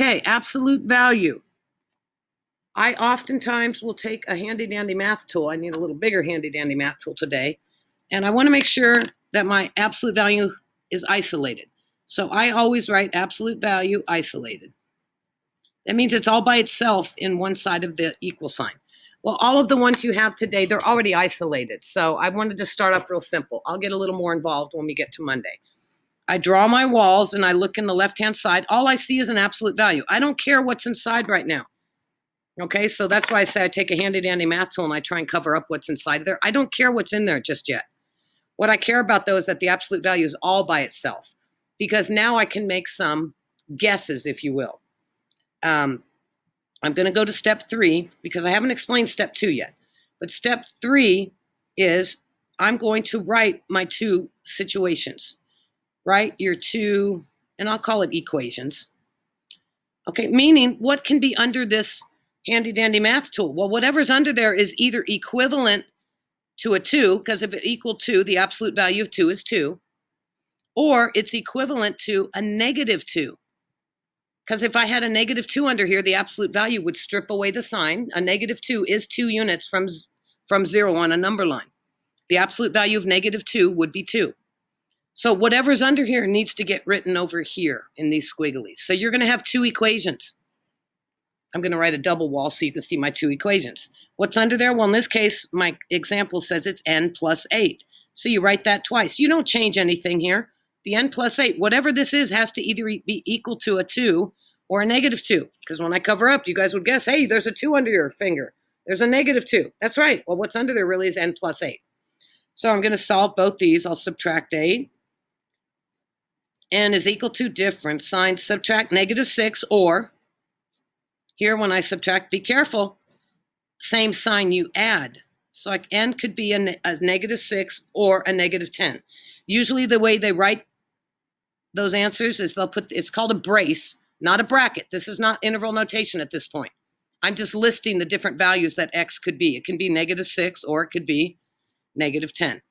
Okay, absolute value. I oftentimes will take a handy dandy math tool. I need a little bigger handy dandy math tool today. And I want to make sure that my absolute value is isolated. So I always write absolute value isolated. That means it's all by itself in one side of the equal sign. Well, all of the ones you have today, they're already isolated. So I wanted to start off real simple. I'll get a little more involved when we get to Monday. I draw my walls and I look in the left-hand side. All I see is an absolute value. I don't care what's inside right now. Okay, so that's why I say I take a handy-dandy math tool and I try and cover up what's inside there. I don't care what's in there just yet. What I care about, though, is that the absolute value is all by itself, because now I can make some guesses, if you will. I'm going to go to step 3 because I haven't explained step 2 yet. But step 3 is I'm going to write my two situations. Write your two, and I'll call it equations. Okay, meaning what can be under this handy dandy math tool? Well, whatever's under there is either equivalent to a 2, because if it equal 2, the absolute value of 2 is 2, or it's equivalent to a negative 2. Because if I had a negative 2 under here, the absolute value would strip away the sign. A negative 2 is 2 units from 0 on a number line. The absolute value of negative 2 would be 2. So whatever's under here needs to get written over here in these squigglies. So you're going to have two equations. I'm going to write a double wall so you can see my two equations. What's under there? Well, in this case, my example says it's n plus 8. So you write that twice. You don't change anything here. The n plus 8, whatever this is, has to either be equal to a 2 or a negative 2. Because when I cover up, you guys would guess, hey, there's a 2 under your finger. There's a negative 2. That's right. Well, what's under there really is n plus 8. So I'm going to solve both these. I'll subtract 8. N is equal to difference sign, subtract negative 6, or here when I subtract, be careful, same sign you add. So like n could be a negative 6 or a negative 10. Usually the way they write those answers is they'll put, it's called a brace, not a bracket. This is not interval notation at this point. I'm just listing the different values that x could be. It can be negative 6 or it could be negative 10.